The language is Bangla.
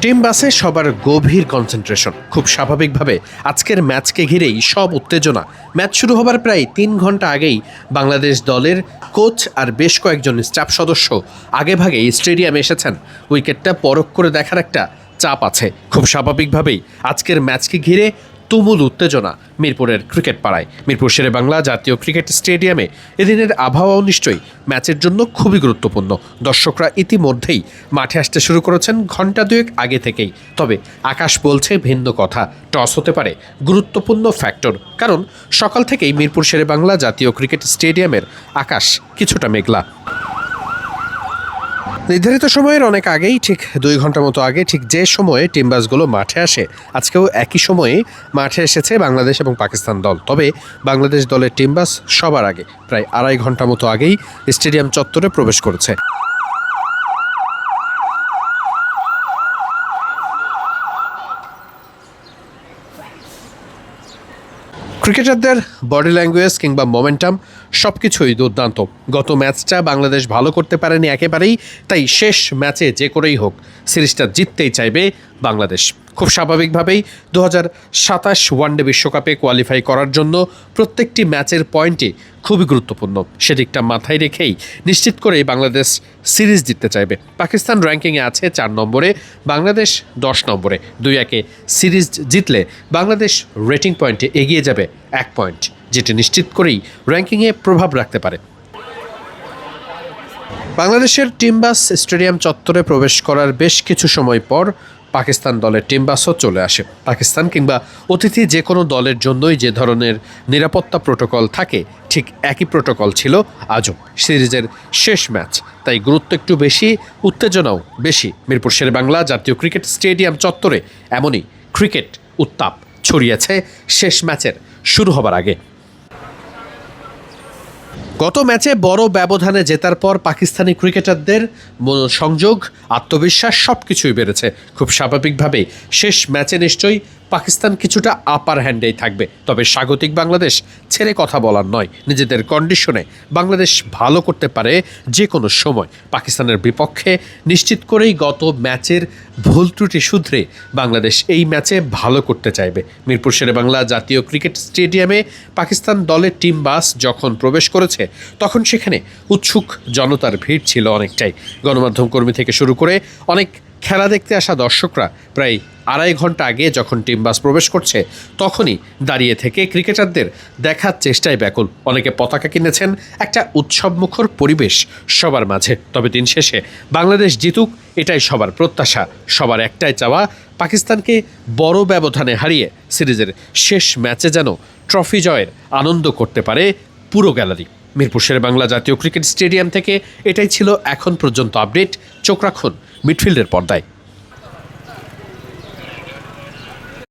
টিম বাসে সবার গভীর কনসেন্ট্রেশন। খুব স্বাভাবিকভাবে আজকের ম্যাচকে ঘিরেই সব উত্তেজনা। ম্যাচ শুরু হবার প্রায় ৩ ঘন্টা আগেই বাংলাদেশ দলের কোচ আর বেশ কয়েকজন স্টাফ সদস্য আগেভাগেই স্টেডিয়ামে এসেছেন। উইকেটটা পরখ করে দেখার একটা চাপ আছে। খুব স্বাভাবিকভাবেই আজকের ম্যাচকে ঘিরে তুমুল উত্তেজনা মিরপুরের ক্রিকেট পাড়ায়। মিরপুর শেরেবাংলা জাতীয় ক্রিকেট স্টেডিয়ামে এদিনের আবহাওয়াও নিশ্চয়ই ম্যাচের জন্য খুবই গুরুত্বপূর্ণ। দর্শকরা ইতিমধ্যেই মাঠে আসতে শুরু করেছেন ঘণ্টা দুয়েক আগে থেকেই। তবে আকাশ বলছে ভিন্ন কথা। টস হতে পারে গুরুত্বপূর্ণ ফ্যাক্টর, কারণ সকাল থেকেই মিরপুর শেরেবাংলা জাতীয় ক্রিকেট স্টেডিয়ামের আকাশ কিছুটা মেঘলা। নির্ধারিত সময়ের অনেক আগেই, ঠিক 2 ঘন্টা মতো আগে, ঠিক যে সময়ে টিম বাসগুলো মাঠে আসে, আজকেও একই সময়ে মাঠে এসেছে বাংলাদেশ এবং পাকিস্তান দল। তবে বাংলাদেশ দলের টিম বাস সবার আগে, প্রায় 2.5 ঘন্টা মতো আগেই স্টেডিয়াম চত্বরে প্রবেশ করেছে। ক্রিকেটারদের বডি ল্যাঙ্গুয়েজ কিংবা মোমেন্টাম সব কিছুই দুর্দান্ত। গত ম্যাচটা বাংলাদেশ ভালো করতে পারেনি একেবারেই, তাই শেষ ম্যাচে যে করেই হোক সিরিজটা জিততেই চাইবে বাংলাদেশ। খুব স্বাভাবিকভাবেই 2027 ওয়ানডে বিশ্বকাপে কোয়ালিফাই করার জন্য প্রত্যেকটি ম্যাচের পয়েন্টই খুবই গুরুত্বপূর্ণ। সেদিকটা মাথায় রেখেই নিশ্চিত করেই বাংলাদেশ সিরিজ জিততে চাইবে। পাকিস্তান র্যাঙ্কিংয়ে আছে 4 নম্বরে, বাংলাদেশ 10 নম্বরে। 2-1 সিরিজ জিতলে বাংলাদেশ রেটিং পয়েন্টে এগিয়ে যাবে 1 পয়েন্ট, যেটি নিশ্চিত করেই র্যাঙ্কিংয়ে প্রভাব রাখতে পারে। বাংলাদেশের টিম বাস স্টেডিয়াম চত্বরে প্রবেশ করার বেশ কিছু সময় পর পাকিস্তান দলের টিম বাসও চলে আসে। পাকিস্তান কিংবা অতিথি যে কোনো দলের জন্যই যে ধরনের নিরাপত্তা প্রোটোকল থাকে, ঠিক একই প্রোটোকল ছিল আজও। সিরিজের শেষ ম্যাচ, তাই গুরুত্ব একটু বেশি, উত্তেজনাও বেশি। মিরপুর শেরেবাংলা জাতীয় ক্রিকেট স্টেডিয়াম চত্বরে এমনই ক্রিকেট উত্তাপ ছড়িয়েছে শেষ ম্যাচের শুরু হবার আগে। গত ম্যাচে বড় ব্যবধানে জেতার পর পাকিস্তানি ক্রিকেটারদের মনোসংযোগ, আত্মবিশ্বাস সব কিছুই বেড়েছে। খুব স্বাভাবিকভাবেই শেষ ম্যাচে নিশ্চয়ই পাকিস্তান কিছুটা আপার হ্যান্ডেই থাকবে। তবে স্বাগতিক বাংলাদেশ ছেড়ে কথা বলার নয়। নিজেদের কন্ডিশনে বাংলাদেশ ভালো করতে পারে যে কোনো সময়। পাকিস্তানের বিপক্ষে নিশ্চিত করেই গত ম্যাচের ভুল ত্রুটি শুধরে বাংলাদেশ এই ম্যাচে ভালো করতে চাইবে। মিরপুর শেরেবাংলা জাতীয় ক্রিকেট স্টেডিয়ামে পাকিস্তান দলের টিম বাস যখন প্রবেশ করেছে, তখন সেখানে উৎসুক জনতার ভিড় ছিল অনেকটাই। গণমাধ্যম কর্মী থেকে শুরু করে অনেক খেলা দেখতে আসা দর্শকরা প্রায় 2.5 ঘন্টা আগে যখন টিম বাস প্রবেশ করছে, তখনই দাঁড়িয়ে থেকে ক্রিকেটারদের দেখার চেষ্টায় ব্যাকুল। অনেকে পতাকা কিনেছেন। একটা উৎসবমুখর পরিবেশ সবার মাঝে। তবে দিন শেষে বাংলাদেশ জিতুক, এটাই সবার প্রত্যাশা। সবার একটাই চাওয়া, পাকিস্তানকে বড় ব্যবধানে হারিয়ে সিরিজের শেষ ম্যাচে যেন ট্রফি জয়ের আনন্দ করতে পারে পুরো গ্যালারি। মিরপুর শেরেবাংলা জাতীয় ক্রিকেট স্টেডিয়াম থেকে এটাই ছিল এখন পর্যন্ত আপডেট। চোখ রাখুন মিডফিল্ডের পর্দায়।